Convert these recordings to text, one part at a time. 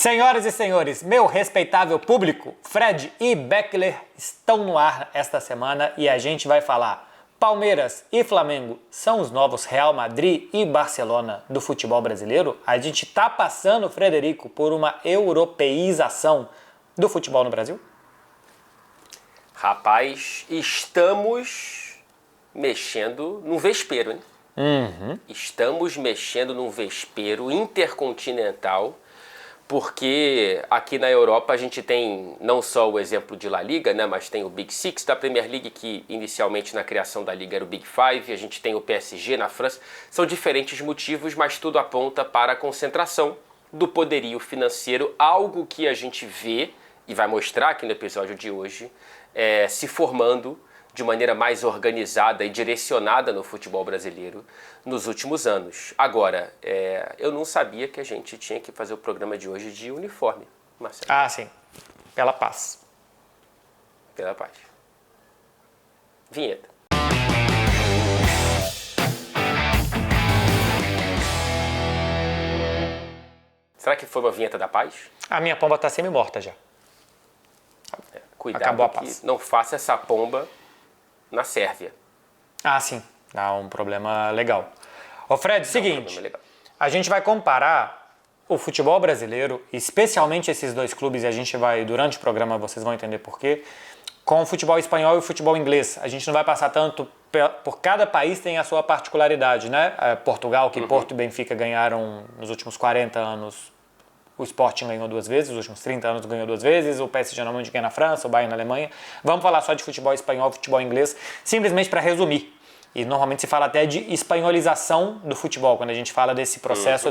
Senhoras e senhores, meu respeitável público, Fred e Beckler estão no ar esta semana e a gente vai falar: Palmeiras e Flamengo são os novos Real Madrid e Barcelona do futebol brasileiro? A gente tá passando, Frederico, por uma europeização do futebol no Brasil? Rapaz, estamos mexendo num vespeiro, hein? Estamos mexendo num vespeiro intercontinental, porque aqui na Europa a gente tem não só o exemplo de La Liga, né, mas tem o Big Six da Premier League, que inicialmente na criação da Liga era o Big Five, a gente tem o PSG na França. São diferentes motivos, mas tudo aponta para a concentração do poderio financeiro, algo que a gente vê e vai mostrar aqui no episódio de hoje, se formando de maneira mais organizada e direcionada no futebol brasileiro nos últimos anos. Agora, eu não sabia que a gente tinha que fazer o programa de hoje de uniforme, Marcelo. Ah, sim. Pela paz. Pela paz. Vinheta. Será que foi uma vinheta da paz? A minha pomba tá semi-morta já. Cuidado. Acabou a que paz. não faça essa pomba na Sérvia. Ah, sim. Dá um problema legal. Ô Fred, seguinte, problema legal. a gente vai comparar o futebol brasileiro, especialmente esses dois clubes, e a gente vai, durante o programa vocês vão entender por quê, com o futebol espanhol e o futebol inglês. A gente não vai passar tanto por cada país tem a sua particularidade, né? Portugal, que Porto e Benfica ganharam nos últimos 40 anos. O Sporting ganhou 2 vezes, nos últimos 30 anos ganhou 2 vezes, o PSG normalmente ganha na França, o Bayern na Alemanha. Vamos falar só de futebol espanhol, futebol inglês, simplesmente para resumir. E normalmente se fala até de espanholização do futebol, quando a gente fala desse processo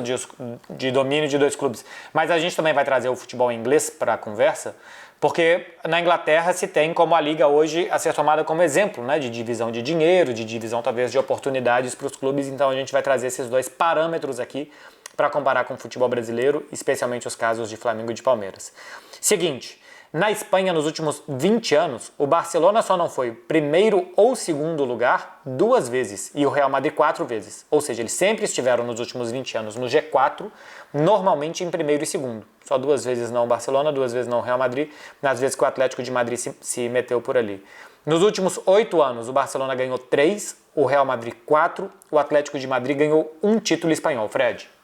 de domínio de dois clubes. Mas a gente também vai trazer o futebol inglês para a conversa, porque na Inglaterra se tem como a liga hoje a ser tomada como exemplo, né, de divisão de dinheiro, de divisão talvez de oportunidades para os clubes. Então a gente vai trazer esses dois parâmetros aqui para comparar com o futebol brasileiro, especialmente os casos de Flamengo e de Palmeiras. Seguinte, na Espanha, nos últimos 20 anos, o Barcelona só não foi primeiro ou segundo lugar 2 vezes e o Real Madrid 4 vezes. Ou seja, eles sempre estiveram nos últimos 20 anos no G4, normalmente em primeiro e segundo. Só 2 vezes não o Barcelona, 2 vezes não o Real Madrid, nas vezes que o Atlético de Madrid se meteu por ali. Nos últimos 8 anos, o Barcelona ganhou 3, o Real Madrid 4, o Atlético de Madrid ganhou 1 título espanhol. Fred?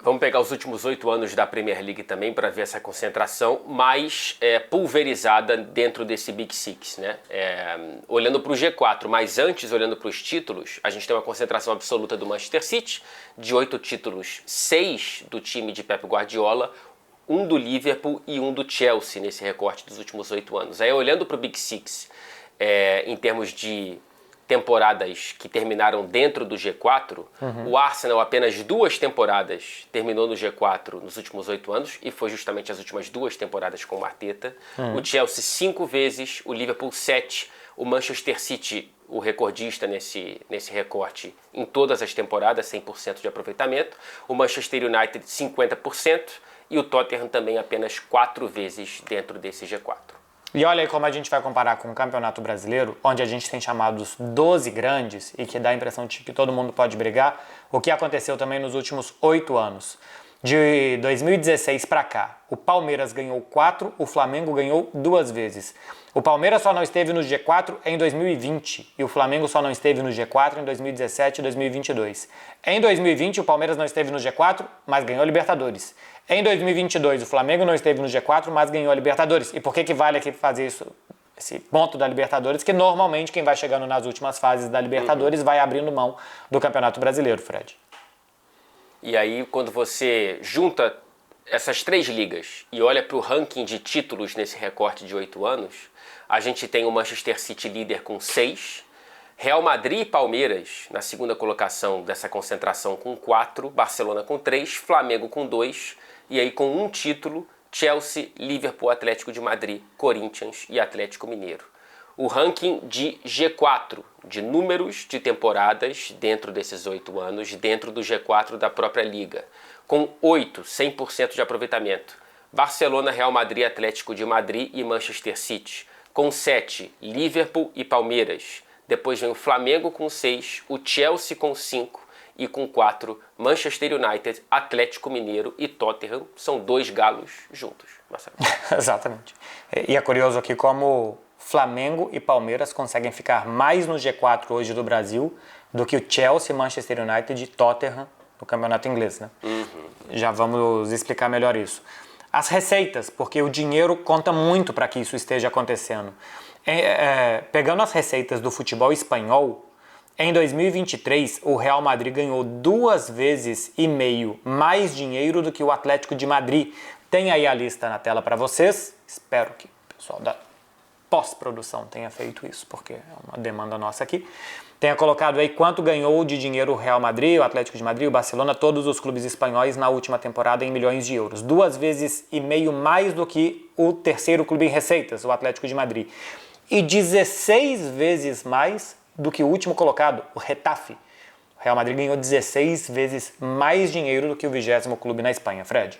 Vamos pegar os últimos 8 anos da Premier League também para ver essa concentração mais pulverizada dentro desse Big Six, né? Olhando para o G4, mas antes olhando para os títulos, a gente tem uma concentração absoluta do Manchester City, de 8 títulos, 6 do time de Pep Guardiola, 1 do Liverpool e 1 do Chelsea nesse recorte dos últimos 8 anos. Aí olhando para o Big Six, em termos de temporadas que terminaram dentro do G4, o Arsenal apenas 2 temporadas terminou no G4 nos últimos 8 anos, e foi justamente as últimas 2 temporadas com o Arteta. O Chelsea 5 vezes, o Liverpool 7, o Manchester City, o recordista nesse recorte em todas as temporadas, 100% de aproveitamento, o Manchester United 50% e o Tottenham também apenas 4 vezes dentro desse G4. E olha aí como a gente vai comparar com o Campeonato Brasileiro, onde a gente tem chamados 12 grandes e que dá a impressão de que todo mundo pode brigar, o que aconteceu também nos últimos 8 anos. De 2016 para cá, o Palmeiras ganhou 4, o Flamengo ganhou 2 vezes. O Palmeiras só não esteve no G4 em 2020 e o Flamengo só não esteve no G4 em 2017 e 2022. Em 2020, o Palmeiras não esteve no G4, mas ganhou a Libertadores. Em 2022, o Flamengo não esteve no G4, mas ganhou a Libertadores. E por que vale aqui fazer isso, esse ponto da Libertadores? Que normalmente quem vai chegando nas últimas fases da Libertadores vai abrindo mão do Campeonato Brasileiro, Fred. E aí, quando você junta essas 3 ligas e olha para o ranking de títulos nesse recorte de 8 anos, a gente tem o Manchester City líder com 6, Real Madrid e Palmeiras na segunda colocação dessa concentração com 4, Barcelona com 3, Flamengo com 2, e aí com 1 título, Chelsea, Liverpool, Atlético de Madrid, Corinthians e Atlético Mineiro. O ranking de G4, de números de temporadas dentro desses 8 anos, dentro do G4 da própria Liga, com 8, 100% de aproveitamento. Barcelona, Real Madrid, Atlético de Madrid e Manchester City. Com 7, Liverpool e Palmeiras. Depois vem o Flamengo com 6, o Chelsea com 5 E com 4, Manchester United, Atlético Mineiro e Tottenham. São 2 galos juntos, Marcelo. Exatamente. E é curioso aqui como Flamengo e Palmeiras conseguem ficar mais no G4 hoje do Brasil do que o Chelsea, Manchester United e Tottenham no campeonato inglês, né? Já vamos explicar melhor isso. As receitas, porque o dinheiro conta muito para que isso esteja acontecendo. Pegando as receitas do futebol espanhol, em 2023 o Real Madrid ganhou 2,5 vezes mais dinheiro do que o Atlético de Madrid. Tem aí a lista na tela para vocês. Espero que o pessoal da pós-produção tenha feito isso, porque é uma demanda nossa aqui. Tenha colocado aí quanto ganhou de dinheiro o Real Madrid, o Atlético de Madrid, o Barcelona, todos os clubes espanhóis na última temporada em milhões de euros. 2,5 vezes mais do que o terceiro clube em receitas, o Atlético de Madrid. E 16 vezes mais do que o último colocado, o Getafe. O Real Madrid ganhou 16 vezes mais dinheiro do que o 20º clube na Espanha, Fred.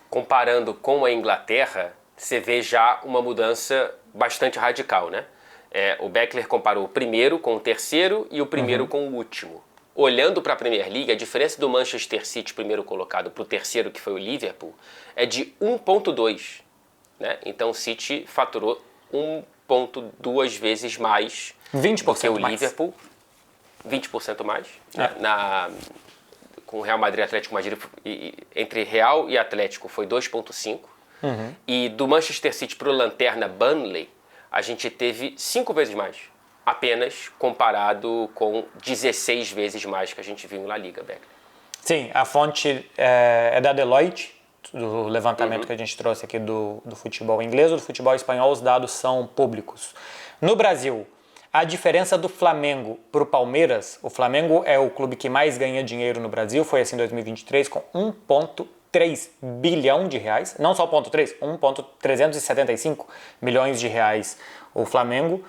Comparando com a Inglaterra, você vê já uma mudança bastante radical, né? O Beckler comparou o primeiro com o terceiro e o primeiro com o último. Olhando para a Premier League, a diferença do Manchester City, primeiro colocado, para o terceiro, que foi o Liverpool, é de 1,2. Né? Então o City faturou 1,2 vezes mais 20% do que o mais. Liverpool. 20% mais. Né? Com o Real Madrid e Atlético Madrid, entre Real e Atlético foi 2,5. E do Manchester City para o Lanterna Burnley, a gente teve 5 vezes mais, apenas comparado com 16 vezes mais que a gente viu em La Liga, Beck. Sim, a fonte é da Deloitte, do levantamento que a gente trouxe aqui do futebol inglês, do futebol espanhol, os dados são públicos. No Brasil, a diferença do Flamengo para o Palmeiras, o Flamengo é o clube que mais ganha dinheiro no Brasil, foi assim em 2023, com 1,3 bilhão de reais, não só 1,3, 1,375 milhões de reais o Flamengo.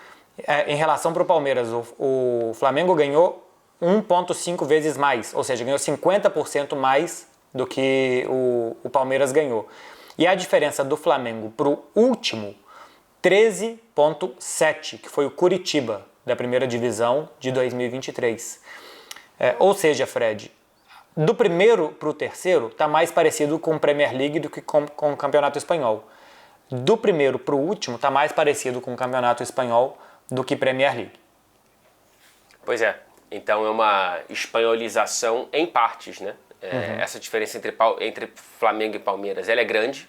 Em relação para o Palmeiras, o Flamengo ganhou 1,5 vezes mais, ou seja, ganhou 50% mais do que o Palmeiras ganhou. E a diferença do Flamengo para o último, 13,7, que foi o Curitiba, da primeira divisão de 2023. Ou seja, Fred, do primeiro para o terceiro está mais parecido com Premier League do que com o Campeonato Espanhol. Do primeiro para o último está mais parecido com o Campeonato Espanhol do que Premier League. Pois é. Então é uma espanholização em partes, né? Essa diferença entre Flamengo e Palmeiras, ela é grande,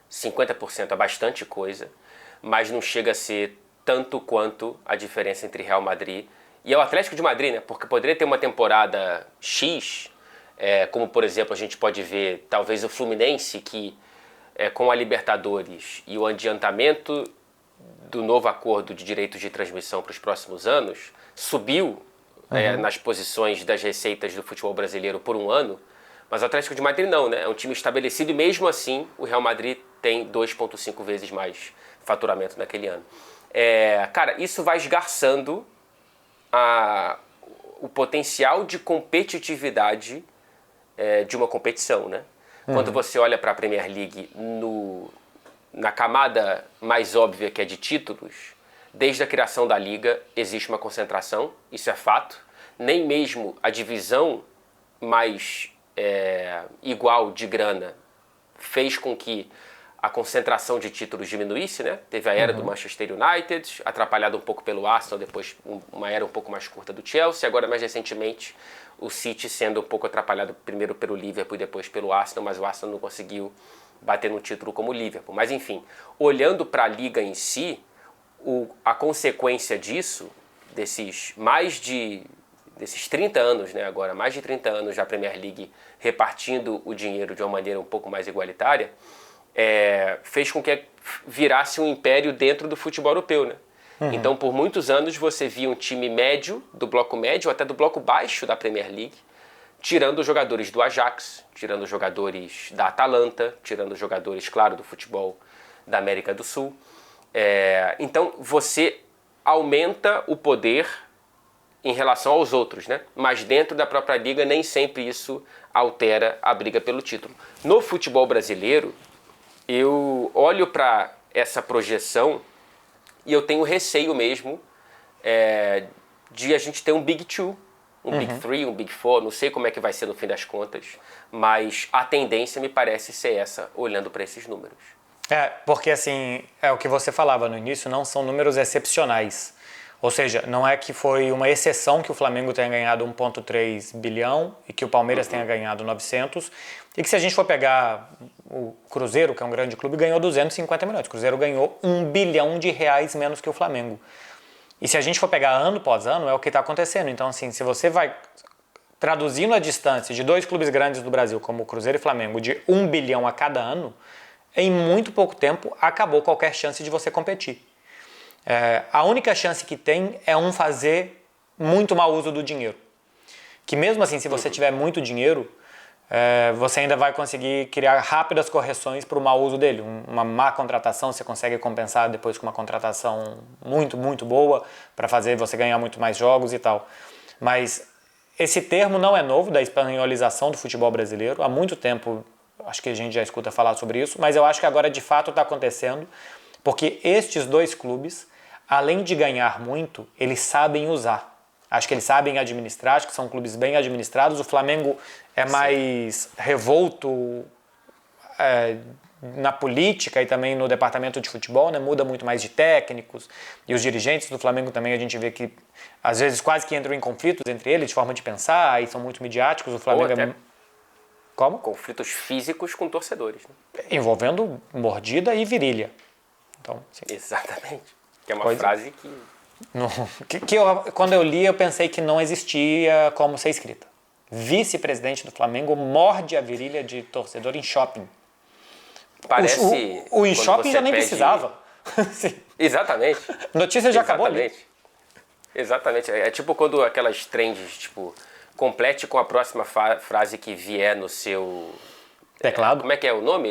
50% é bastante coisa, mas não chega a ser tanto quanto a diferença entre Real Madrid e o Atlético de Madrid, né? Porque poderia ter uma temporada X, como por exemplo a gente pode ver talvez o Fluminense, que com a Libertadores e o adiantamento do novo acordo de direitos de transmissão para os próximos anos, subiu nas posições das receitas do futebol brasileiro por um ano, mas o Atlético de Madrid não, né? É um time estabelecido e mesmo assim o Real Madrid tem 2,5 vezes mais faturamento naquele ano. Cara, isso vai esgarçando o potencial de competitividade de uma competição, né? Quando você olha para a Premier League na camada mais óbvia, que é de títulos, desde a criação da Liga existe uma concentração, isso é fato. Nem mesmo a divisão mais igual de grana fez com que a concentração de títulos diminuísse, né? Teve a era do Manchester United, atrapalhada um pouco pelo Arsenal, depois uma era um pouco mais curta do Chelsea, agora mais recentemente o City sendo um pouco atrapalhado primeiro pelo Liverpool e depois pelo Arsenal, mas o Arsenal não conseguiu bater no título como o Liverpool. Mas enfim, olhando para a Liga em si, a consequência disso, desses 30 anos, né, agora mais de 30 anos da Premier League repartindo o dinheiro de uma maneira um pouco mais igualitária, fez com que virasse um império dentro do futebol europeu, né? Então, por muitos anos, você via um time médio, do bloco médio, até do bloco baixo da Premier League, tirando os jogadores do Ajax, tirando os jogadores da Atalanta, tirando os jogadores, claro, do futebol da América do Sul. Então, você aumenta o poder em relação aos outros, né? Mas dentro da própria liga, nem sempre isso altera a briga pelo título. No futebol brasileiro, eu olho para essa projeção e eu tenho receio mesmo de a gente ter um Big Two um Big Three, um Big Four, não sei como é que vai ser no fim das contas, mas a tendência me parece ser essa, olhando para esses números. Porque assim, é o que você falava no início, não são números excepcionais. Ou seja, não é que foi uma exceção que o Flamengo tenha ganhado 1,3 bilhão e que o Palmeiras tenha ganhado 900. E que se a gente for pegar o Cruzeiro, que é um grande clube, ganhou 250 milhões. O Cruzeiro ganhou 1 bilhão de reais menos que o Flamengo. E se a gente for pegar ano após ano, é o que está acontecendo. Então, assim, se você vai traduzindo a distância de dois clubes grandes do Brasil, como o Cruzeiro e Flamengo, de 1 bilhão a cada ano, em muito pouco tempo acabou qualquer chance de você competir. A única chance que tem é fazer muito mau uso do dinheiro. Que mesmo assim, se você tiver muito dinheiro, você ainda vai conseguir criar rápidas correções para o mau uso dele. Uma má contratação você consegue compensar depois com uma contratação muito, muito boa para fazer você ganhar muito mais jogos e tal. Mas esse termo não é novo, da espanholização do futebol brasileiro. Há muito tempo, acho que a gente já escuta falar sobre isso, mas eu acho que agora de fato está acontecendo, porque estes dois clubes, além de ganhar muito, eles sabem usar. Acho que eles sabem administrar, acho que são clubes bem administrados. O Flamengo é mais revolto na política e também no departamento de futebol, né? Muda muito mais de técnicos. E os dirigentes do Flamengo também a gente vê que às vezes quase que entram em conflitos entre eles, de forma de pensar, e são muito midiáticos. O Flamengo é... Como? Conflitos físicos com torcedores. Né? Envolvendo mordida e virilha. Então, sim. Exatamente. Que é uma frase que... Quando eu li, eu pensei que não existia como ser escrita. Vice-presidente do Flamengo morde a virilha de torcedor em shopping. Parece... O em shopping já nem precisava. Exatamente. Notícia já acabou ali. Exatamente. É tipo quando aquelas trends, tipo, complete com a próxima frase que vier no seu... Teclado. Como é que é o nome?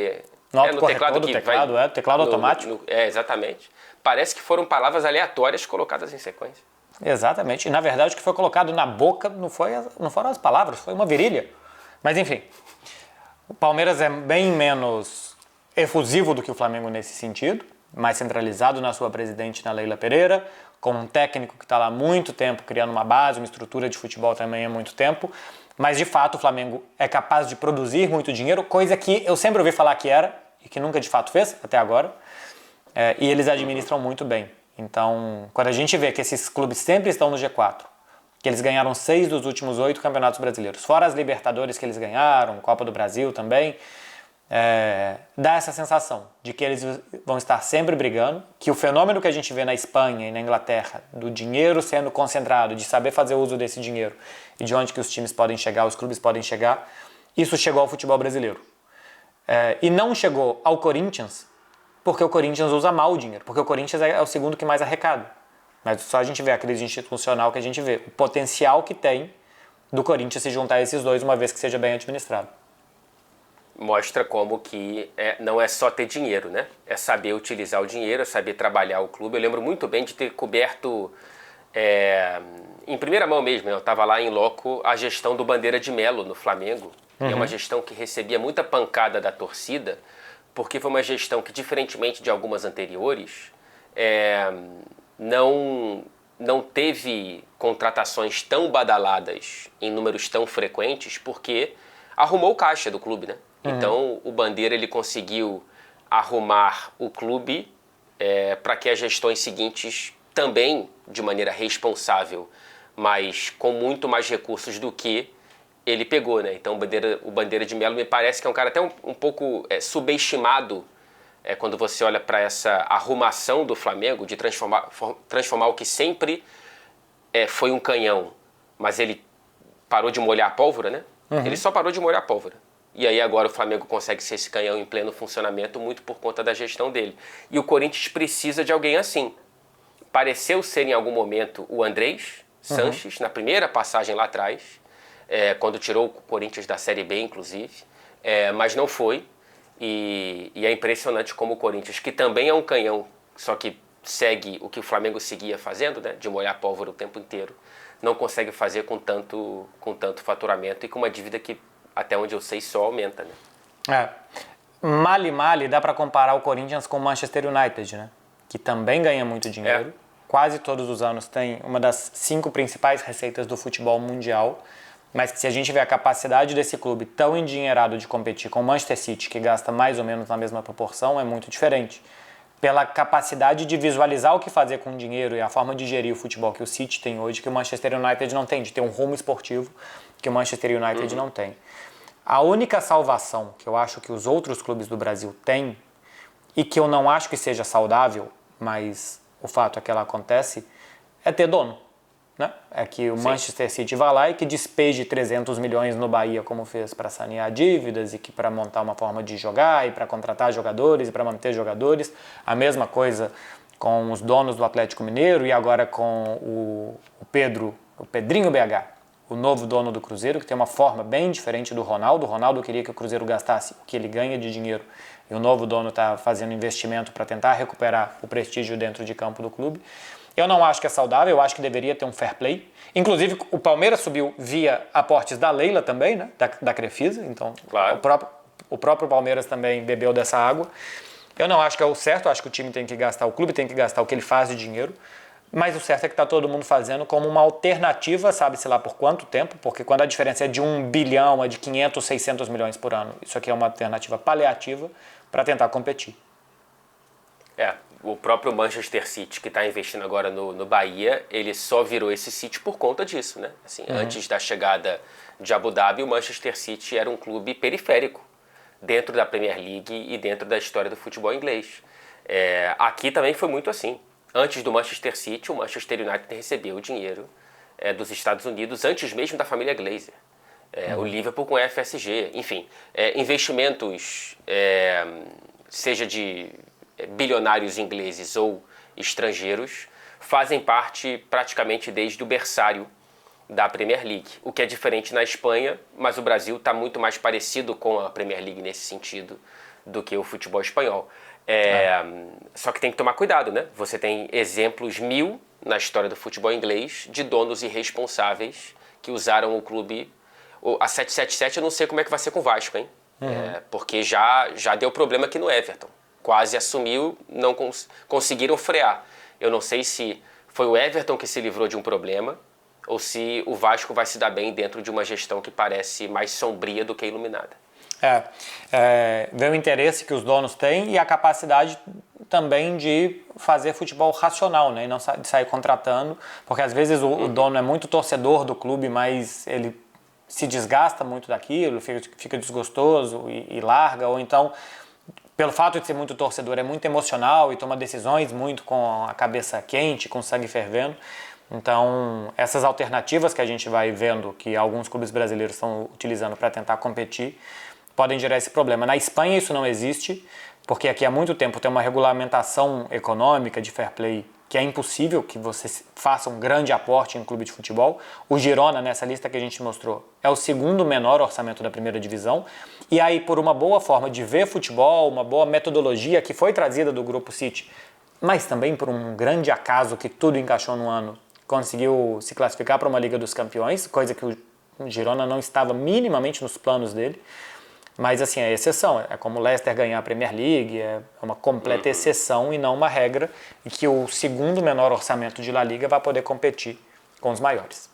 No teclado que vai... teclado automático. Exatamente. Parece que foram palavras aleatórias colocadas em sequência. Exatamente. E, na verdade, o que foi colocado na boca não foram as palavras, foi uma virilha. Mas, enfim, o Palmeiras é bem menos efusivo do que o Flamengo nesse sentido, mais centralizado na sua presidente, na Leila Pereira, com um técnico que está lá há muito tempo, criando uma base, uma estrutura de futebol também há muito tempo. Mas, de fato, o Flamengo é capaz de produzir muito dinheiro, coisa que eu sempre ouvi falar que era, e que nunca de fato fez, até agora. E eles administram muito bem. Então, quando a gente vê que esses clubes sempre estão no G4, que eles ganharam 6 dos últimos 8 campeonatos brasileiros, fora as Libertadores que eles ganharam, Copa do Brasil também, dá essa sensação de que eles vão estar sempre brigando, que o fenômeno que a gente vê na Espanha e na Inglaterra, do dinheiro sendo concentrado, de saber fazer uso desse dinheiro e de onde que os times podem chegar, os clubes podem chegar, isso chegou ao futebol brasileiro. E não chegou ao Corinthians, porque o Corinthians usa mal o dinheiro, porque o Corinthians é o segundo que mais arrecada. Mas só a gente vê a crise institucional que a gente vê, o potencial que tem do Corinthians se juntar a esses dois uma vez que seja bem administrado. Mostra como que não é só ter dinheiro, né? É saber utilizar o dinheiro, é saber trabalhar o clube. Eu lembro muito bem de ter coberto, em primeira mão mesmo, eu estava lá em loco, a gestão do Bandeira de Melo no Flamengo. Uhum. É uma gestão que recebia muita pancada da torcida, porque foi uma gestão que, diferentemente de algumas anteriores, não teve contratações tão badaladas em números tão frequentes, porque arrumou o caixa do clube, né? Uhum. Então, o Bandeira ele conseguiu arrumar o clube para que as gestões seguintes também, de maneira responsável, mas com muito mais recursos do que ele pegou, né? Então o Bandeira de Melo me parece que é um cara até um pouco subestimado quando você olha para essa arrumação do Flamengo de transformar o que sempre foi um canhão, mas ele parou de molhar a pólvora, né? Uhum. Ele só parou de molhar a pólvora. E aí agora o Flamengo consegue ser esse canhão em pleno funcionamento muito por conta da gestão dele. E o Corinthians precisa de alguém assim. Pareceu ser em algum momento o Andrés Sanches, na primeira passagem lá atrás, quando tirou o Corinthians da Série B, inclusive, mas não foi. E é impressionante como o Corinthians, que também é um canhão, só que segue o que o Flamengo seguia fazendo, né, de molhar a pólvora o tempo inteiro, não consegue fazer com tanto faturamento e com uma dívida que, até onde eu sei, só aumenta. Né? Male dá para comparar o Corinthians com o Manchester United, né? Que também ganha muito dinheiro. quase todos os anos tem uma das 5 principais receitas do futebol mundial, mas que se a gente vê a capacidade desse clube tão endinheirado de competir com o Manchester City, que gasta mais ou menos na mesma proporção, é muito diferente. Pela capacidade de visualizar o que fazer com o dinheiro e a forma de gerir o futebol que o City tem hoje, que o Manchester United não tem, de ter um rumo esportivo que o Manchester United não tem. A única salvação que eu acho que os outros clubes do Brasil têm, e que eu não acho que seja saudável, mas o fato é que ela acontece, é ter dono. Né? É que o Manchester City vai lá e que despeje 300 milhões no Bahia, como fez para sanear dívidas e que para montar uma forma de jogar e para contratar jogadores e para manter jogadores. A mesma coisa com os donos do Atlético Mineiro e agora com o Pedrinho BH, o novo dono do Cruzeiro, que tem uma forma bem diferente do Ronaldo. O Ronaldo queria que o Cruzeiro gastasse o que ele ganha de dinheiro e o novo dono está fazendo investimento para tentar recuperar o prestígio dentro de campo do clube. Eu não acho que é saudável, eu acho que deveria ter um fair play. Inclusive, o Palmeiras subiu via aportes da Leila também, né? Da Crefisa. Então, claro. o próprio Palmeiras também bebeu dessa água. Eu não acho que é o certo, eu acho que o time tem que gastar, o clube tem que gastar o que ele faz de dinheiro. Mas o certo é que está todo mundo fazendo como uma alternativa, sabe-se lá por quanto tempo, porque quando a diferença é de 1 bilhão, é de 500, 600 milhões por ano. Isso aqui é uma alternativa paliativa para tentar competir. O próprio Manchester City, que está investindo agora no Bahia, ele só virou esse City por conta disso, né? Assim, antes da chegada de Abu Dhabi, o Manchester City era um clube periférico dentro da Premier League e dentro da história do futebol inglês. Aqui também foi muito assim. Antes do Manchester City, o Manchester United recebeu o dinheiro dos Estados Unidos antes mesmo da família Glazer. O Liverpool com a FSG, enfim, investimentos, seja de bilionários ingleses ou estrangeiros, fazem parte praticamente desde o berçário da Premier League, o que é diferente na Espanha, mas o Brasil está muito mais parecido com a Premier League nesse sentido do que o futebol espanhol. Só que tem que tomar cuidado, né? Você tem exemplos 1000 na história do futebol inglês de donos irresponsáveis que usaram o clube. A 777 eu não sei como é que vai ser com o Vasco, hein? Porque já deu problema aqui no Everton. Quase assumiu, não conseguiram frear. Eu não sei se foi o Everton que se livrou de um problema ou se o Vasco vai se dar bem dentro de uma gestão que parece mais sombria do que iluminada. Vê o interesse que os donos têm e a capacidade também de fazer futebol racional, né? E não de sair contratando, porque às vezes o dono é muito torcedor do clube, mas ele se desgasta muito daquilo, fica desgostoso e larga, ou então, pelo fato de ser muito torcedor, é muito emocional e toma decisões muito com a cabeça quente, com o sangue fervendo. Então, essas alternativas que a gente vai vendo que alguns clubes brasileiros estão utilizando para tentar competir, podem gerar esse problema. Na Espanha isso não existe, porque aqui há muito tempo tem uma regulamentação econômica de fair play que é impossível que você faça um grande aporte em um clube de futebol. O Girona, nessa lista que a gente mostrou, é o segundo menor orçamento da primeira divisão. E aí, por uma boa forma de ver futebol, uma boa metodologia que foi trazida do Grupo City, mas também por um grande acaso que tudo encaixou no ano, conseguiu se classificar para uma Liga dos Campeões, coisa que o Girona não estava minimamente nos planos dele. Mas assim, é exceção, é como o Leicester ganhar a Premier League, é uma completa exceção e não uma regra, e que o segundo menor orçamento de La Liga vai poder competir com os maiores.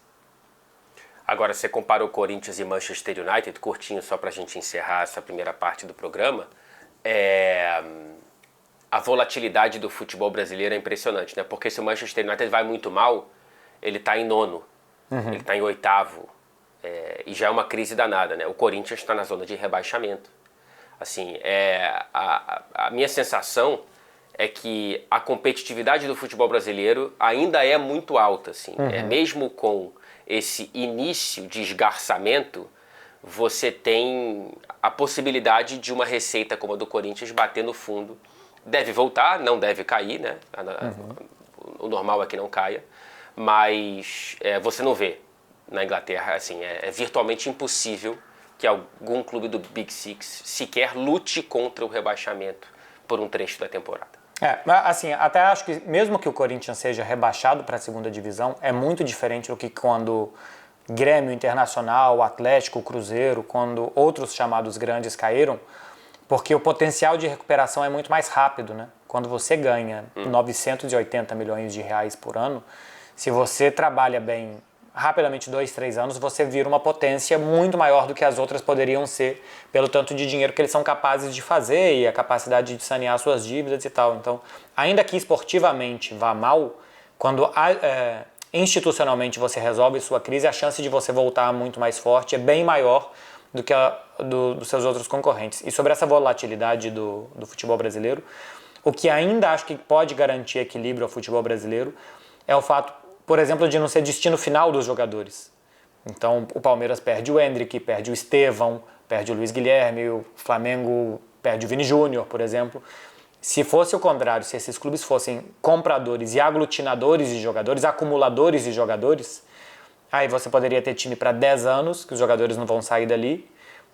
Agora, você compara o Corinthians e Manchester United, curtinho só para a gente encerrar essa primeira parte do programa, a volatilidade do futebol brasileiro é impressionante, né? Porque se o Manchester United vai muito mal, ele está em 9º, ele está em 8º, e já é uma crise danada, né? O Corinthians está na zona de rebaixamento. Assim, a minha sensação é que a competitividade do futebol brasileiro ainda é muito alta, assim. Mesmo com esse início de esgarçamento, você tem a possibilidade de uma receita como a do Corinthians bater no fundo. Deve voltar, não deve cair, né? O normal é que não caia, mas você não vê. Na Inglaterra, assim, é virtualmente impossível que algum clube do Big Six sequer lute contra o rebaixamento por um trecho da temporada. Assim, até acho que mesmo que o Corinthians seja rebaixado para a segunda divisão, é muito diferente do que quando Grêmio, Internacional, Atlético, Cruzeiro, quando outros chamados grandes caíram, porque o potencial de recuperação é muito mais rápido, né? quando você ganha 980 milhões de reais por ano, se você trabalha bem, rapidamente 2, 3 anos, você vira uma potência muito maior do que as outras poderiam ser, pelo tanto de dinheiro que eles são capazes de fazer e a capacidade de sanear suas dívidas e tal. Então, ainda que esportivamente vá mal, quando institucionalmente você resolve sua crise, a chance de você voltar muito mais forte é bem maior do que a dos seus outros concorrentes. E sobre essa volatilidade do futebol brasileiro, o que ainda acho que pode garantir equilíbrio ao futebol brasileiro é o fato, por exemplo, de não ser destino final dos jogadores. Então, o Palmeiras perde o Endrick, perde o Estevão, perde o Luiz Guilherme, o Flamengo perde o Vini Júnior, por exemplo. Se fosse o contrário, se esses clubes fossem compradores e aglutinadores de jogadores, acumuladores de jogadores, aí você poderia ter time para 10 anos, que os jogadores não vão sair dali,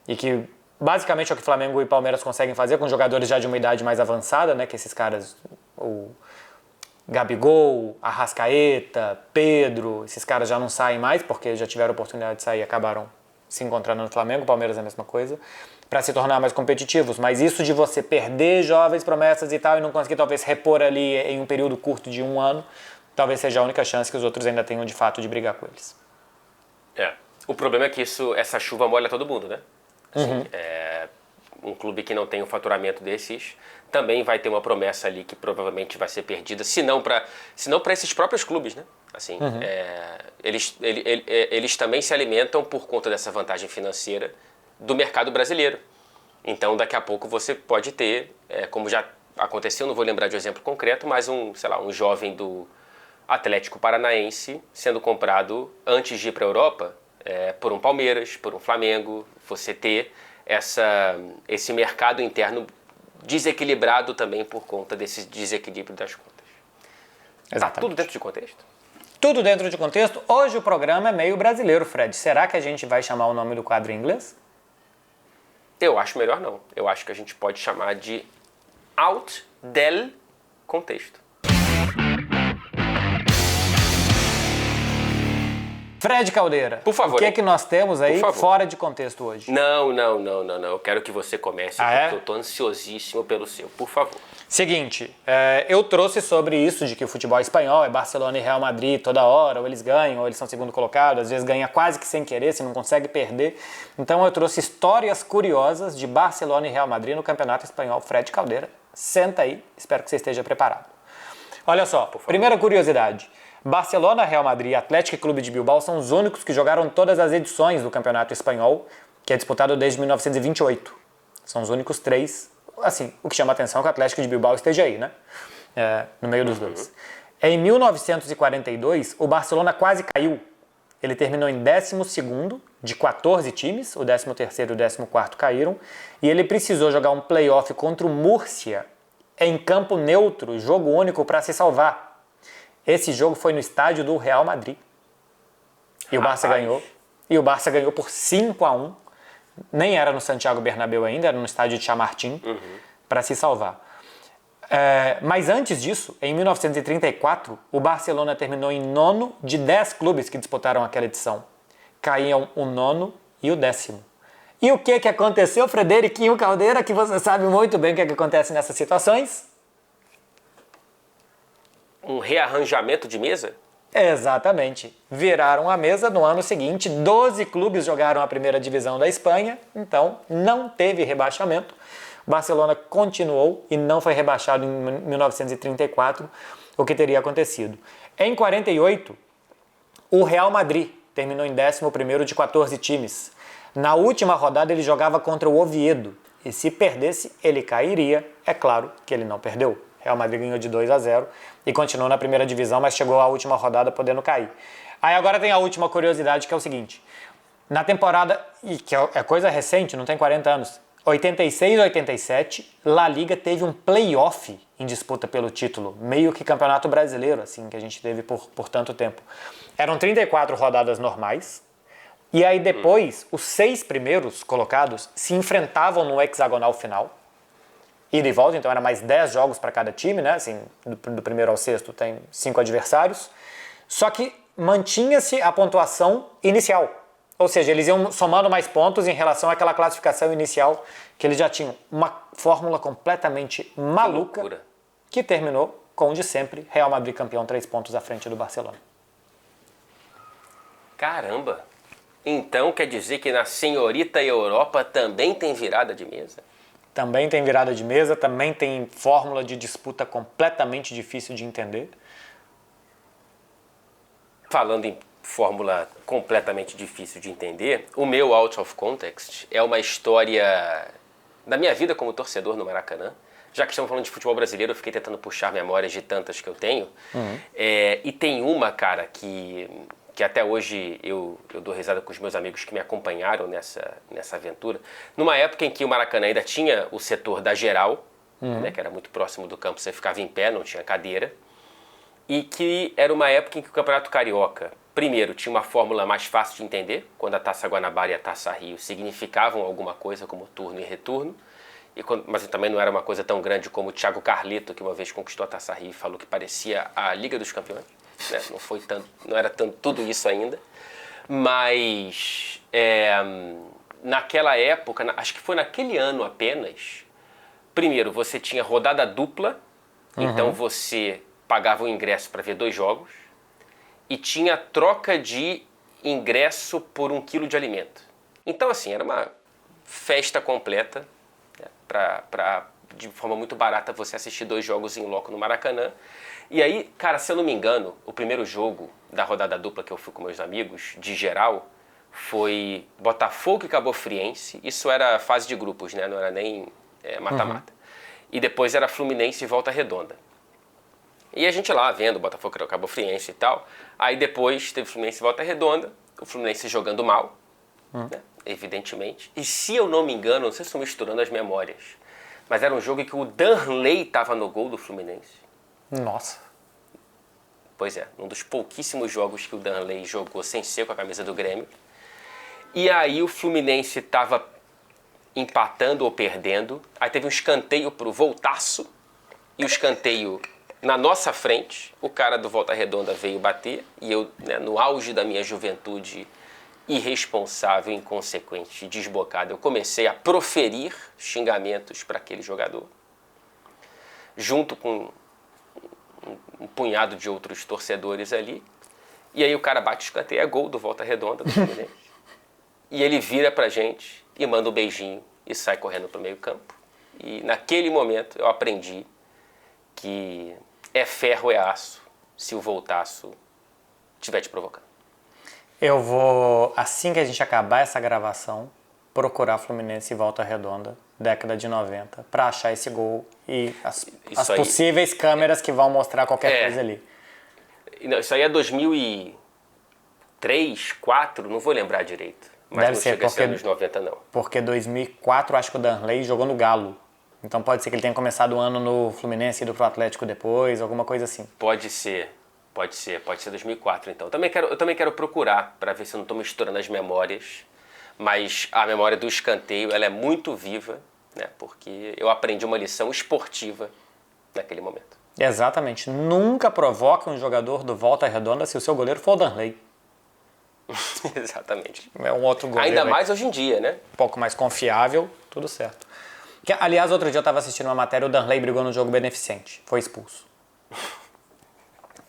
e que basicamente é o que Flamengo e Palmeiras conseguem fazer com jogadores já de uma idade mais avançada, né, que esses caras, o Gabigol, Arrascaeta, Pedro, esses caras já não saem mais porque já tiveram oportunidade de sair e acabaram se encontrando no Flamengo, o Palmeiras é a mesma coisa, para se tornar mais competitivos. Mas isso de você perder jovens promessas e tal e não conseguir talvez repor ali em um período curto de 1 ano, talvez seja a única chance que os outros ainda tenham de fato de brigar com eles. O problema é que essa chuva molha todo mundo, né? Assim, um clube que não tem um faturamento desses também vai ter uma promessa ali que provavelmente vai ser perdida, se não para esses próprios clubes, né? Assim, eles também se alimentam por conta dessa vantagem financeira do mercado brasileiro. Então, daqui a pouco você pode ter, como já aconteceu, não vou lembrar de um exemplo concreto, mas um jovem do Atlético Paranaense sendo comprado antes de ir para a Europa por um Palmeiras, por um Flamengo, você ter esse mercado interno desequilibrado também por conta desse desequilíbrio das contas. Exatamente. Tá tudo dentro de contexto? Tudo dentro de contexto. Hoje o programa é meio brasileiro, Fred. Será que a gente vai chamar o nome do quadro em inglês? Eu acho melhor não. Eu acho que a gente pode chamar de Out del Contexto. Fred Caldeira, Por favor. o que é que nós temos aí fora de contexto hoje? Não. Eu quero que você comece, porque eu tô ansiosíssimo pelo seu. Por favor. Seguinte, eu trouxe sobre isso de que o futebol espanhol é Barcelona e Real Madrid toda hora, ou eles ganham, ou eles são segundo colocado, às vezes ganha quase que sem querer, se não consegue perder. Então eu trouxe histórias curiosas de Barcelona e Real Madrid no Campeonato Espanhol. Fred Caldeira, senta aí, espero que você esteja preparado. Olha só, primeira curiosidade. Barcelona, Real Madrid e Atlético Clube de Bilbao são os únicos que jogaram todas as edições do Campeonato Espanhol, que é disputado desde 1928. São os únicos 3. Assim, o que chama a atenção é que o Atlético de Bilbao esteja aí, né? No meio dos dois. Em 1942, o Barcelona quase caiu. Ele terminou em 12º de 14 times, o 13º e o 14º caíram, e ele precisou jogar um play-off contra o Múrcia em campo neutro, jogo único, para se salvar. Esse jogo foi no estádio do Real Madrid. E o Barça ganhou. E o Barça ganhou por 5-1. Nem era no Santiago Bernabéu ainda, era no estádio de Chamartín, para se salvar. Mas antes disso, em 1934, o Barcelona terminou em 9º de 10 clubes que disputaram aquela edição. Caíam o 9º e o 10º. E o que aconteceu, Frederiquinho Caldeira, que você sabe muito bem o que acontece nessas situações? Um rearranjamento de mesa? Exatamente. Viraram a mesa no ano seguinte, 12 clubes jogaram a primeira divisão da Espanha, então não teve rebaixamento. O Barcelona continuou e não foi rebaixado em 1934, o que teria acontecido. Em 48, o Real Madrid terminou em 11º de 14 times. Na última rodada ele jogava contra o Oviedo e se perdesse ele cairia. É claro que ele não perdeu. Real Madrid ganhou de 2-0 e continuou na primeira divisão, mas chegou à última rodada podendo cair. Aí agora tem a última curiosidade, que é o seguinte. Na temporada, e que é coisa recente, não tem 40 anos, 86-87, La Liga teve um play-off em disputa pelo título, meio que campeonato brasileiro, assim, que a gente teve por tanto tempo. Eram 34 rodadas normais, e aí depois os 6 primeiros colocados se enfrentavam no hexagonal final, ida e volta, então era mais 10 jogos para cada time, né? Assim, do primeiro ao sexto tem 5 adversários. Só que mantinha-se a pontuação inicial. Ou seja, eles iam somando mais pontos em relação àquela classificação inicial que eles já tinham. Uma fórmula completamente maluca que terminou com o de sempre, Real Madrid campeão 3 pontos à frente do Barcelona. Caramba! Então quer dizer que na senhorita Europa também tem virada de mesa? Também tem virada de mesa, também tem fórmula de disputa completamente difícil de entender. Falando em fórmula completamente difícil de entender, o meu Out of Context é uma história da minha vida como torcedor no Maracanã. Já que estamos falando de futebol brasileiro, eu fiquei tentando puxar memórias de tantas que eu tenho. E tem uma, cara, que até hoje eu dou risada com os meus amigos que me acompanharam nessa aventura. Numa época em que o Maracanã ainda tinha o setor da geral, né, que era muito próximo do campo, você ficava em pé, não tinha cadeira. E que era uma época em que o Campeonato Carioca, primeiro, tinha uma fórmula mais fácil de entender, quando a Taça Guanabara e a Taça Rio significavam alguma coisa, como turno e retorno, mas também não era uma coisa tão grande como o Thiago Carleto, que uma vez conquistou a Taça Rio e falou que parecia a Liga dos Campeões. Né? Não era tanto tudo isso ainda. Mas naquela época, acho que foi naquele ano apenas, primeiro, você tinha rodada dupla, então você pagava o ingresso para ver 2 jogos, e tinha troca de ingresso por 1 quilo de alimento. Então, assim, era uma festa completa, né, de forma muito barata você assistir 2 jogos em loco no Maracanã. E aí, cara, se eu não me engano, o primeiro jogo da rodada dupla que eu fui com meus amigos, de geral, foi Botafogo e Cabo Friense. Isso era fase de grupos, né? Não era nem mata-mata. E depois era Fluminense e Volta Redonda. E a gente lá vendo Botafogo e Cabo Friense e tal. Aí depois teve Fluminense e Volta Redonda, o Fluminense jogando mal, né? Evidentemente. E se eu não me engano, não sei se estou misturando as memórias, mas era um jogo em que o Danley estava no gol do Fluminense. Nossa. Pois é, um dos pouquíssimos jogos que o Danley jogou sem ser com a camisa do Grêmio. E aí o Fluminense estava empatando ou perdendo. Aí teve um escanteio pro Voltaço. E o escanteio na nossa frente. O cara do Volta Redonda veio bater. E eu, né, no auge da minha juventude irresponsável, inconsequente, desbocado, eu comecei a proferir xingamentos para aquele jogador. Junto com um punhado de outros torcedores ali. E aí o cara bate o escanteio, é gol do Volta Redonda do Fluminense. E ele vira pra gente e manda um beijinho e sai correndo pro meio campo. E naquele momento eu aprendi que é ferro, é aço, se o Voltaço estiver te provocando. Eu vou, assim que a gente acabar essa gravação, procurar Fluminense e Volta Redonda, década de 90, para achar esse gol e as possíveis câmeras que vão mostrar qualquer coisa ali. Não, isso aí é 2003, 2004, não vou lembrar direito. Mas Deve não ser chega a ser anos 90, não. Porque 2004, acho que o Danley jogou no Galo. Então pode ser que ele tenha começado o ano no Fluminense e ido pro Atlético depois, alguma coisa assim. Pode ser 2004, então. Eu também quero procurar, para ver se eu não estou misturando as memórias. Mas a memória do escanteio, ela é muito viva, né? Porque eu aprendi uma lição esportiva naquele momento. Exatamente. Nunca provoque um jogador do Volta Redonda se o seu goleiro for o Danley. Exatamente. É um outro goleiro. Ainda mais hoje em dia, né? Um pouco mais confiável, tudo certo. Aliás, outro dia eu estava assistindo uma matéria, o Danley brigou no jogo beneficente, foi expulso.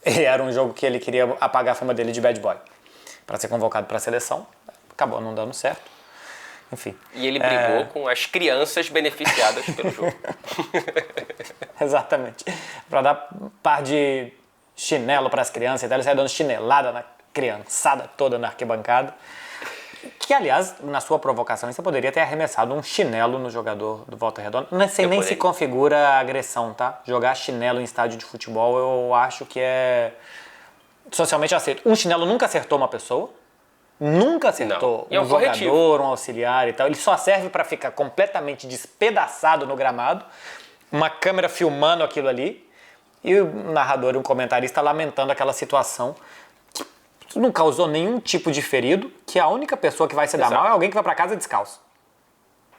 E era um jogo que ele queria apagar a fama dele de bad boy, para ser convocado para a seleção. Acabou não dando certo. Enfim. E ele brigou com as crianças beneficiadas pelo jogo. Exatamente. Para dar par de chinelo para as crianças, então ele saiu dando chinelada na criançada toda na arquibancada. Que, aliás, na sua provocação, você poderia ter arremessado um chinelo no jogador do Volta Redonda. Não sei nem se configura agressão, tá? Jogar chinelo em estádio de futebol, eu acho que é socialmente aceito. Um chinelo nunca acertou uma pessoa. Nunca acertou um jogador, um auxiliar e tal. Ele só serve para ficar completamente despedaçado no gramado. Uma câmera filmando aquilo ali. E o narrador e um comentarista lamentando aquela situação. Não causou nenhum tipo de ferido, que a única pessoa que vai se dar mal é alguém que vai para casa descalço.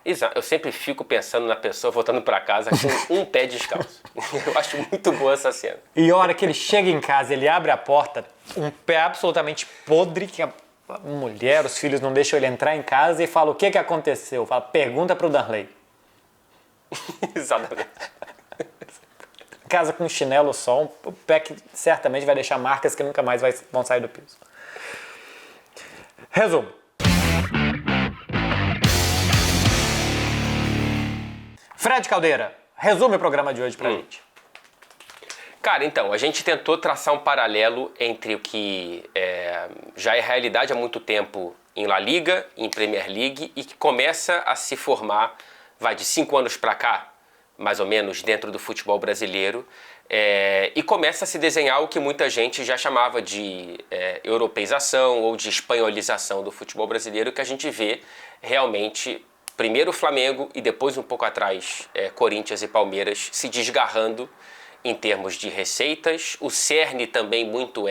Exato. Eu sempre fico pensando na pessoa voltando para casa com um pé descalço. Eu acho muito boa essa cena. E a hora que ele chega em casa, ele abre a porta, um pé absolutamente podre, que a mulher, os filhos não deixam ele entrar em casa e fala o que aconteceu. Fala, pergunta pro Danley. Exatamente. em casa com chinelo só, o pé que certamente vai deixar marcas que nunca mais vão sair do piso. Resumo. Fred Caldeira, resume o programa de hoje pra gente. Cara, então, a gente tentou traçar um paralelo entre o que já é realidade há muito tempo em La Liga, em Premier League, e que começa a se formar, vai de 5 anos para cá, mais ou menos, dentro do futebol brasileiro, e começa a se desenhar o que muita gente já chamava de europeização ou de espanholização do futebol brasileiro, que a gente vê realmente, primeiro o Flamengo e depois um pouco atrás Corinthians e Palmeiras se desgarrando em termos de receitas. O cerne também muito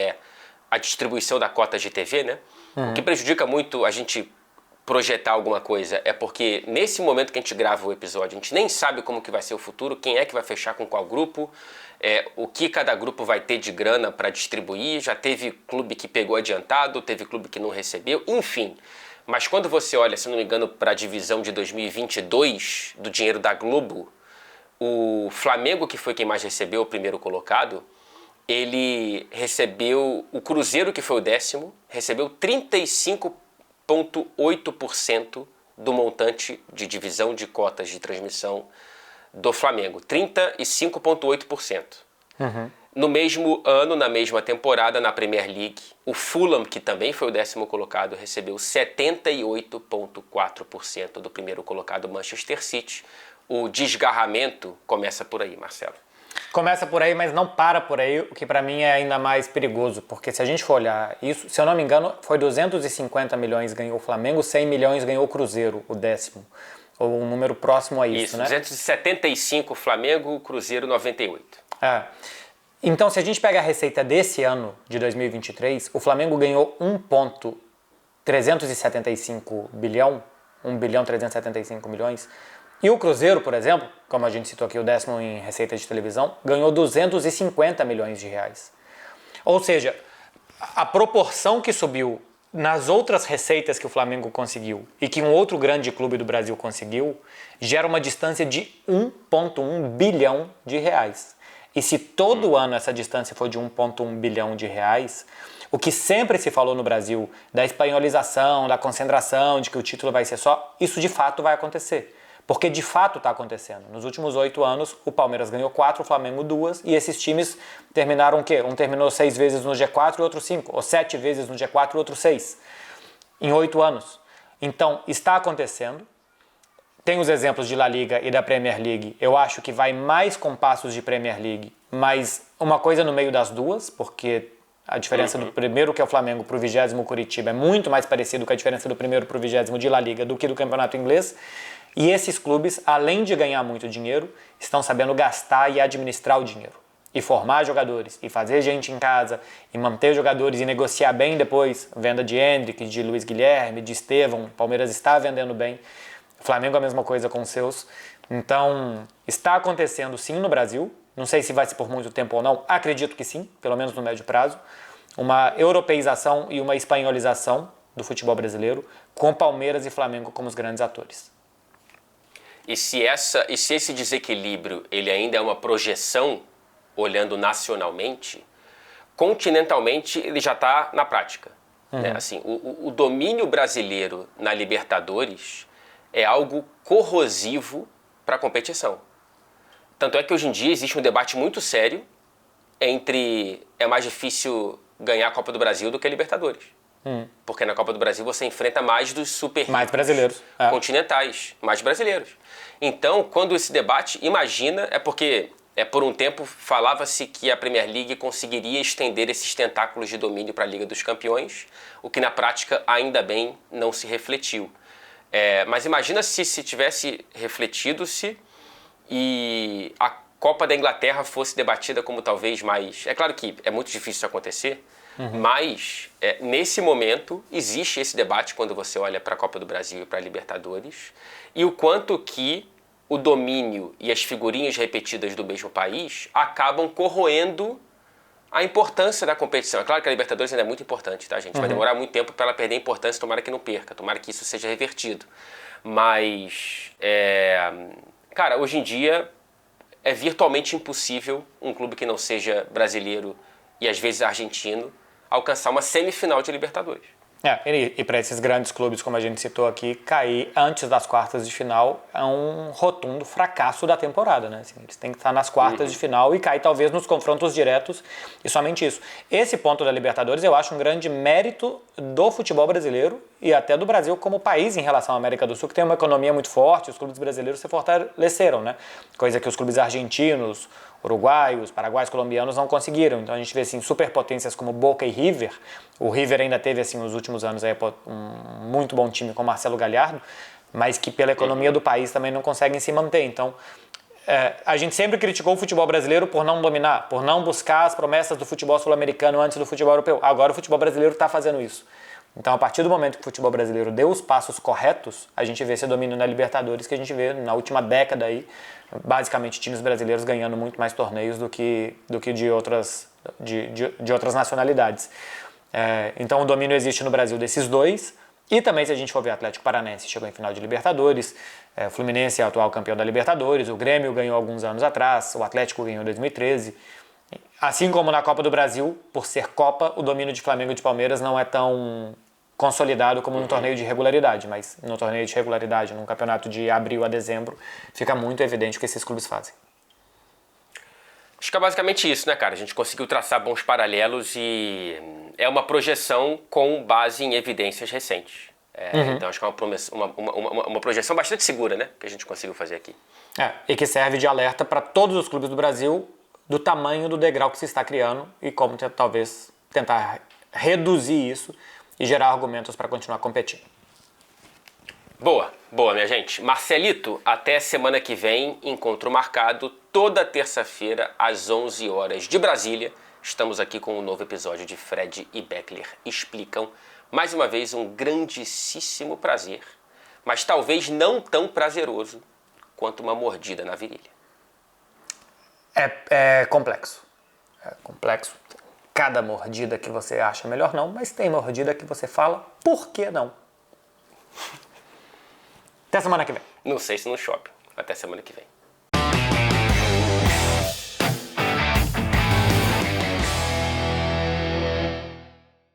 a distribuição da cota de TV, né? O que prejudica muito a gente projetar alguma coisa é porque nesse momento que a gente grava o episódio, a gente nem sabe como que vai ser o futuro, quem é que vai fechar com qual grupo, o que cada grupo vai ter de grana para distribuir. Já teve clube que pegou adiantado, teve clube que não recebeu, enfim. Mas quando você olha, se não me engano, para a divisão de 2022 do dinheiro da Globo, o Flamengo, que foi quem mais recebeu, o primeiro colocado, ele recebeu, o Cruzeiro, que foi o 10º, recebeu 35,8% do montante de divisão de cotas de transmissão do Flamengo. 35,8%. No mesmo ano, na mesma temporada, na Premier League, o Fulham, que também foi o 10º colocado, recebeu 78,4% do primeiro colocado, Manchester City. O desgarramento começa por aí, Marcelo. Começa por aí, mas não para por aí, o que pra mim é ainda mais perigoso, porque se a gente for olhar isso, se eu não me engano, foi 250 milhões ganhou o Flamengo, 100 milhões ganhou o Cruzeiro, o 10º, ou um número próximo a isso, né? 275 Flamengo, Cruzeiro 98. Então, se a gente pega a receita desse ano, de 2023, o Flamengo ganhou 1,375 bilhão, 1,375 milhões, e o Cruzeiro, por exemplo, como a gente citou aqui, o 10º em receita de televisão, ganhou 250 milhões de reais. Ou seja, a proporção que subiu nas outras receitas que o Flamengo conseguiu e que um outro grande clube do Brasil conseguiu, gera uma distância de 1,1 bilhão de reais. E se todo ano essa distância for de 1,1 bilhão de reais, o que sempre se falou no Brasil da espanholização, da concentração, de que o título vai ser só, isso de fato vai acontecer. Porque de fato está acontecendo. Nos últimos 8 anos, o Palmeiras ganhou 4, o Flamengo 2, e esses times terminaram o quê? Um terminou 6 vezes no G4 e outro 5, ou 7 vezes no G4 e outro 6, em 8 anos. Então, está acontecendo. Tem os exemplos de La Liga e da Premier League. Eu acho que vai mais com passos de Premier League, mas uma coisa no meio das duas, porque a diferença do primeiro, que é o Flamengo, para o 20º Curitiba é muito mais parecido com a diferença do primeiro para o 20º de La Liga do que do Campeonato Inglês. E esses clubes, além de ganhar muito dinheiro, estão sabendo gastar e administrar o dinheiro. E formar jogadores, e fazer gente em casa, e manter jogadores, e negociar bem depois. Venda de Endrick, de Luiz Guilherme, de Estevão. O Palmeiras está vendendo bem. O Flamengo a mesma coisa com os seus. Então, está acontecendo sim no Brasil. Não sei se vai ser por muito tempo ou não. Acredito que sim, pelo menos no médio prazo. Uma europeização e uma espanholização do futebol brasileiro, com Palmeiras e Flamengo como os grandes atores. E se esse desequilíbrio ele ainda é uma projeção, olhando nacionalmente, continentalmente ele já está na prática. Né? Assim, o domínio brasileiro na Libertadores é algo corrosivo para a competição. Tanto é que hoje em dia existe um debate muito sério entre é mais difícil ganhar a Copa do Brasil do que a Libertadores. Porque na Copa do Brasil você enfrenta mais dos super mais brasileiros continentais, mais brasileiros. Então, quando esse debate, imagina, é porque por um tempo falava-se que a Premier League conseguiria estender esses tentáculos de domínio para a Liga dos Campeões, o que na prática, ainda bem, não se refletiu. Mas imagina se tivesse refletido-se e a Copa da Inglaterra fosse debatida como talvez mais... É claro que é muito difícil isso acontecer, mas nesse momento existe esse debate quando você olha para a Copa do Brasil e para a Libertadores, e o quanto que o domínio e as figurinhas repetidas do mesmo país acabam corroendo a importância da competição. É claro que a Libertadores ainda é muito importante, tá, gente? Vai demorar muito tempo para ela perder a importância, tomara que não perca, tomara que isso seja revertido. Mas, cara, hoje em dia é virtualmente impossível um clube que não seja brasileiro e às vezes argentino alcançar uma semifinal de Libertadores. E para esses grandes clubes, como a gente citou aqui, cair antes das quartas de final é um rotundo fracasso da temporada, né? Assim, eles têm que estar nas quartas de final e cair talvez nos confrontos diretos e somente isso. Esse ponto da Libertadores eu acho um grande mérito do futebol brasileiro e até do Brasil como país em relação à América do Sul, que tem uma economia muito forte, os clubes brasileiros se fortaleceram, né? Coisa que os clubes argentinos, uruguaios, paraguaios, colombianos não conseguiram. Então a gente vê assim, superpotências como Boca e River. O River ainda teve assim, nos últimos anos aí, um muito bom time com Marcelo Gallardo, mas que pela economia do país também não conseguem se manter. Então a gente sempre criticou o futebol brasileiro por não dominar, por não buscar as promessas do futebol sul-americano antes do futebol europeu. Agora o futebol brasileiro está fazendo isso. Então, a partir do momento que o futebol brasileiro deu os passos corretos, a gente vê esse domínio na Libertadores que a gente vê na última década aí, basicamente times brasileiros ganhando muito mais torneios do que de outras nacionalidades. Então, o domínio existe no Brasil desses dois. E também, se a gente for ver, o Atlético Paranaense chegou em final de Libertadores, o Fluminense é o atual campeão da Libertadores, o Grêmio ganhou alguns anos atrás, o Atlético ganhou em 2013. Assim como na Copa do Brasil, por ser Copa, o domínio de Flamengo e de Palmeiras não é tão consolidado como no torneio de regularidade, mas no torneio de regularidade, num campeonato de abril a dezembro, fica muito evidente o que esses clubes fazem. Acho que é basicamente isso, né, cara? A gente conseguiu traçar bons paralelos e é uma projeção com base em evidências recentes. Então acho que é uma projeção bastante segura, né, que a gente conseguiu fazer aqui. E que serve de alerta para todos os clubes do Brasil do tamanho do degrau que se está criando e como talvez tentar reduzir isso e gerar argumentos para continuar competindo. Boa, minha gente. Marcelito, até semana que vem, encontro marcado toda terça-feira às 11 horas de Brasília. Estamos aqui com um novo episódio de Fred e Beckler Explicam. Mais uma vez, um grandíssimo prazer, mas talvez não tão prazeroso quanto uma mordida na virilha. É complexo. É complexo. Cada mordida que você acha melhor não, mas tem mordida que você fala, por que não? Até semana que vem. Não sei se no shopping. Até semana que vem.